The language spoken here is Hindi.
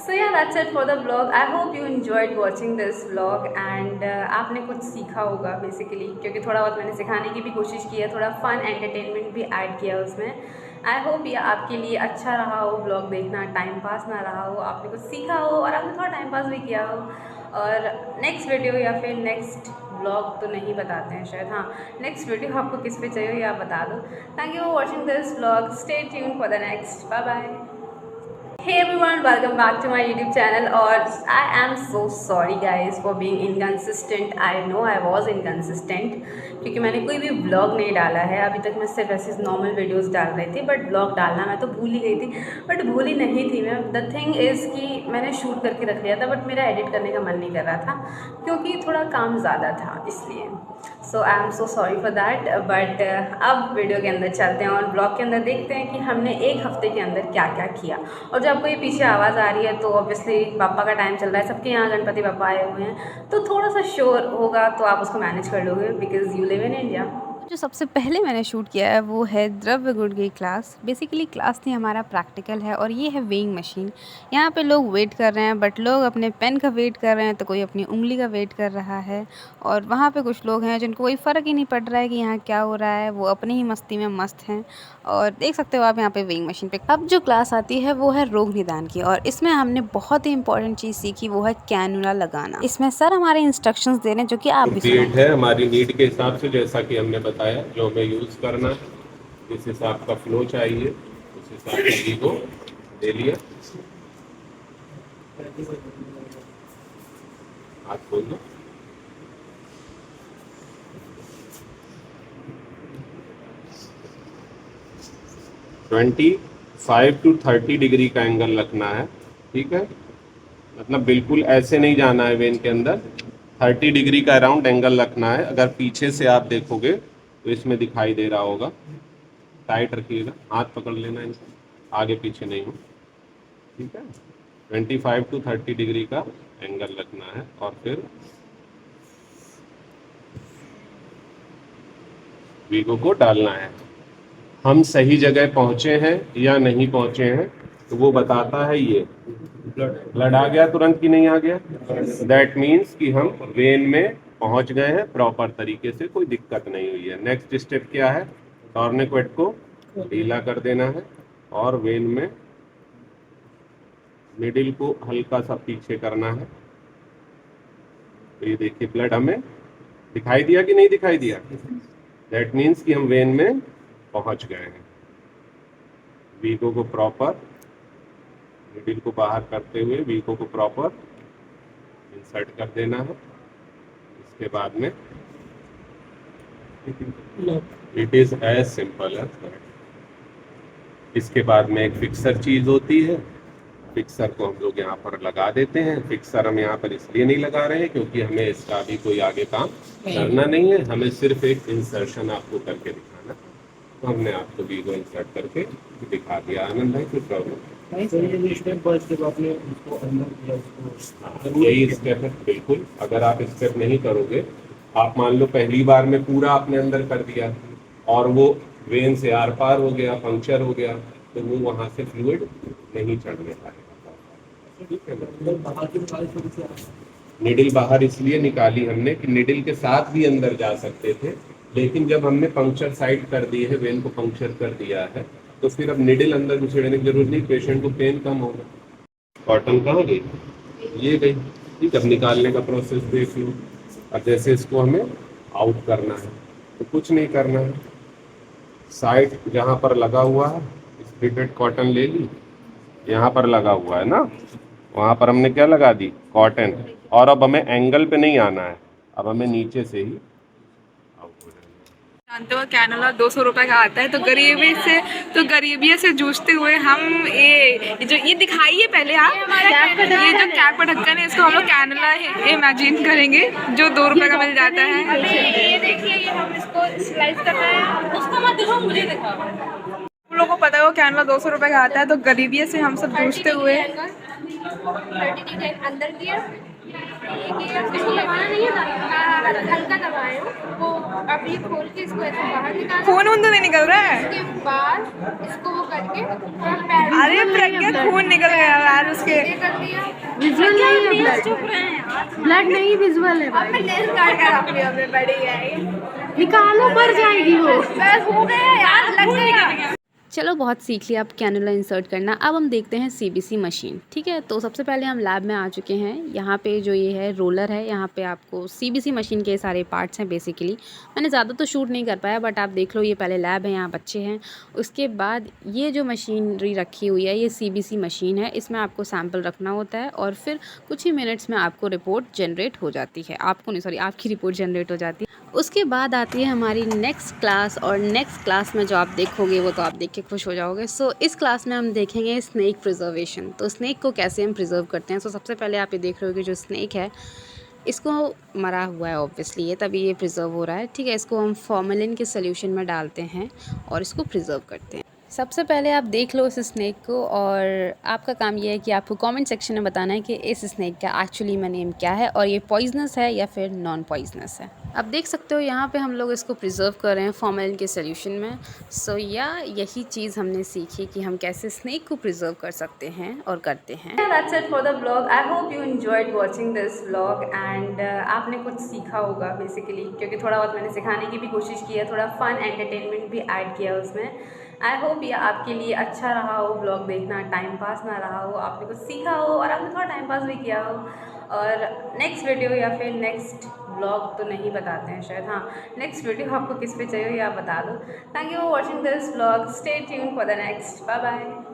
So yeah, that's it for the vlog. I hope you enjoyed watching this vlog and आपने कुछ सीखा होगा बेसिकली, क्योंकि थोड़ा बहुत मैंने सिखाने की भी कोशिश की है, थोड़ा फन एंटरटेनमेंट भी ऐड किया उसमें। आई होप ये आपके लिए अच्छा रहा हो, व्लॉग देखना टाइम पास ना रहा हो, आपने कुछ सीखा हो और आपने थोड़ा टाइम पास भी किया हो। और नेक्स्ट वीडियो या फिर नेक्स्ट व्लॉग तो नहीं बताते हैं शायद, हाँ नेक्स्ट वीडियो आपको किस पे चाहिए ये आप बता दो। Thank you for watching this vlog, stay tune for the next, bye bye. Hey everyone, welcome back to my YouTube channel और I am so sorry guys for being inconsistent. I know I was inconsistent क्योंकि मैंने कोई भी vlog नहीं डाला है अभी तक। मैं सिर्फ ऐसे नॉर्मल वीडियोस डाल रही थी, बट vlog डालना मैं तो भूल ही गई थी। बट भूली नहीं थी मैं, द थिंग इज़ कि मैंने शूट करके रख लिया था, बट मेरा एडिट करने का मन नहीं कर रहा था क्योंकि थोड़ा काम ज़्यादा था इसलिए। So I am so sorry for that. But अब वीडियो के अंदर चलते हैं और ब्लॉग के अंदर देखते हैं कि हमने एक हफ्ते के अंदर क्या क्या किया। और जब आपको ये पीछे आवाज़ आ रही है तो ऑब्वियसली पापा का टाइम चल रहा है, सबके यहाँ गणपति पापा आए हुए हैं, तो थोड़ा सा शोर होगा तो आप उसको मैनेज कर लोगे because you live in India. जो सबसे पहले मैंने शूट किया है वो है द्रव्य गुण की क्लास। बेसिकली क्लास नहीं, हमारा प्रैक्टिकल है और ये है वेइंग मशीन। यहाँ पे लोग वेट कर रहे हैं, बट लोग अपने पेन का वेट कर रहे हैं तो कोई अपनी उंगली का वेट कर रहा है। और वहाँ पे कुछ लोग हैं जिनको कोई फ़र्क ही नहीं पड़ रहा है कि यहाँ क्या हो रहा है, वो अपनी ही मस्ती में मस्त हैं। और देख सकते हो आप यहाँ पे वेइंग मशीन पे। अब जो क्लास आती है वो है रोग निदान की, और इसमें हमने बहुत ही इंपॉर्टेंट चीज़ सीखी, वो है कैनुला लगाना। इसमें सर हमारे इंस्ट्रक्शंस दे रहे हैं जो कि आप भी नीड है हमारी नीड के हिसाब से, जैसा कि हमने बताया जो हमें यूज़ करना है, जिस हिसाब का फ्लो चाहिए उस हिसाब से घी को ले लिया। हाथ खोल दो। ट्वेंटी 5 to 30 डिग्री का एंगल रखना है, ठीक है। मतलब बिल्कुल ऐसे नहीं जाना है वेन के अंदर, 30 डिग्री का अराउंड एंगल रखना है। अगर पीछे से आप देखोगे तो इसमें दिखाई दे रहा होगा। टाइट रखिएगा, हाथ पकड़ लेना इनको, आगे पीछे नहीं हो, ठीक है। 25 to 30 डिग्री का एंगल रखना है और फिर वीगो को डालना है। हम सही जगह पहुंचे हैं या नहीं पहुंचे हैं तो वो बताता है ये। ब्लड आ गया तुरंत कि नहीं आ गया, दैट मीन्स कि हम वेन में पहुंच गए हैं प्रॉपर तरीके से, कोई दिक्कत नहीं हुई है। नेक्स्ट स्टेप क्या है, टॉर्निक्वेट को ढीला कर देना है और वेन में निडल को हल्का सा पीछे करना है। तो ये देखिए ब्लड हमें दिखाई दिया कि नहीं दिखाई दिया, दैट मीन्स कि हम वेन में पहुंच गए हैं। वीगो को प्रॉपर, निडल को बाहर करते हुए वीगो को प्रॉपर इंसर्ट कर देना है। इसके बाद में it is as simple as that. इसके बाद में एक फिक्सर चीज होती है, फिक्सर को हम लोग यहाँ पर लगा देते हैं। फिक्सर हम यहाँ पर इसलिए नहीं लगा रहे हैं क्योंकि हमें इसका भी कोई आगे काम करना नहीं है, हमें सिर्फ एक इंसर्शन आपको करके दिखाना। तो हमने आपको वीगो इंसर्ट करके दिखा दिया। आनंद भाई कुछ प्रॉब्लम? यही स्टेप है बिल्कुल। अगर आप स्टेप नहीं करोगे, आप मान लो पहली बार में पूरा आपने अंदर कर दिया और वो वेन से आर पार हो गया, पंक्चर हो गया, तो वो वहां से फ्लूइड नहीं चढ़ने पाएगा, ठीक है। निडल बाहर इसलिए निकाली हमने कि निडल के साथ भी अंदर जा सकते थे, लेकिन जब हमने पंक्चर साइड कर दी है, वेन को पंक्चर कर दिया है, तो फिर अब निडल अंदर घुसेड़ने की जरूरत नहीं, पेशेंट को पेन कम होगा। कॉटन कहाँ गई, ये गई, ठीक। अब निकालने का प्रोसेस देख लो। अब जैसे इसको हमें आउट करना है तो कुछ नहीं करना है, साइड जहाँ पर लगा हुआ है स्प्लिटेड कॉटन ले ली, यहाँ पर लगा हुआ है ना, वहाँ पर हमने क्या लगा दी, कॉटन। और अब हमें एंगल पे नहीं आना है, अब हमें नीचे से ही आउट हो जाना है। जानते हो कैनुला 200 रुपए का आता है, तो गरीबी से जूझते हुए हम ये दिखाइए पहले आप, ये जो कैप का ढक्कन है इसको हम लोग कैनुला इमेजिन करेंगे जो 2 रुपए का मिल जाता है। ये देखिए, ये हम इसको स्लाइस करना है, उसको मत दिखाओ, मुझे दिखाओ। हम लोगों को पता है वो कैनुला 200 रुपए का आता है, तो गरीबी से हम सब जूझते हुए अंदर की इसको दबाना नहीं है, हल्का दबाए वो। अब ये खोल के इसको ऐसे बाहर निकाल, खून वून तो नहीं निकल रहा है? उसके बाद इसको वो करके थोड़ा पैर अरे प्रज्ञा खून निकल गया यार उसके। सीधे कर दिया। विजुअल नहीं है, ब्लड नहीं विजुअल है। अब मैं नेल काट कर अपने अपने बड़ी है, निकालो, मर जाएगी वो। बस हो गया यार, लग गया। चलो बहुत सीख लिया, अब कैनुला इंसर्ट करना। अब हम देखते हैं सीबीसी मशीन। ठीक है, तो सबसे पहले हम लैब में आ चुके हैं। यहाँ पे जो ये है रोलर है, यहाँ पे आपको सीबीसी मशीन के सारे पार्ट्स हैं बेसिकली। मैंने ज़्यादा तो शूट नहीं कर पाया, बट आप देख लो, ये पहले लैब है, यहाँ बच्चे हैं। उसके बाद ये जो मशीनरी रखी हुई है, ये सीबीसी मशीन है। इसमें आपको सैम्पल रखना होता है और फिर कुछ ही मिनट्स में आपको रिपोर्ट जनरेट हो जाती है। आपकी रिपोर्ट जनरेट हो जाती है। उसके बाद आती है हमारी नेक्स्ट क्लास, और नेक्स्ट क्लास में जो आप देखोगे वो तो आप देख के खुश हो जाओगे। सो इस क्लास में हम देखेंगे स्नेक प्रिजर्वेशन। तो स्नेक को कैसे हम प्रिजर्व करते हैं। सो सबसे पहले आप ये देख रहे हो कि जो स्नेक है, इसको मरा हुआ है ऑब्वियसली, ये तभी ये प्रिजर्व हो रहा है। ठीक है, इसको हम फॉर्मेलिन के सोल्यूशन में डालते हैं और इसको प्रिजर्व करते हैं। सबसे पहले आप देख लो इस स्नेक को, और आपका काम ये है कि आपको कमेंट सेक्शन में बताना है कि इस स्नेक का एक्चुअली में नेम क्या है और ये पॉइजनस है या फिर नॉन पॉइजनस है। अब देख सकते हो यहाँ पे हम लोग इसको प्रिजर्व कर रहे हैं फॉर्मेलिन के सोल्यूशन में। सो यही चीज़ हमने सीखी कि हम कैसे स्नेक को प्रिजर्व कर सकते हैं और करते हैं। That's it for the vlog. I hope you enjoyed watching this vlog and आपने कुछ सीखा होगा बेसिकली, क्योंकि थोड़ा बहुत मैंने सिखाने की भी कोशिश की है, थोड़ा फन एंटरटेनमेंट भी ऐड किया उसमें। आई होप ये आपके लिए अच्छा रहा हो, व्लॉग देखना टाइम पास ना रहा हो, आपने कुछ सीखा हो और आपने थोड़ा टाइम पास भी किया हो। और नेक्स्ट वीडियो या फिर नेक्स्ट व्लॉग तो नहीं बताते हैं शायद, हाँ नेक्स्ट वीडियो आपको किस पे चाहिए ये आप बता दो। Thank you for watching this vlog, stay tune for the next, bye bye.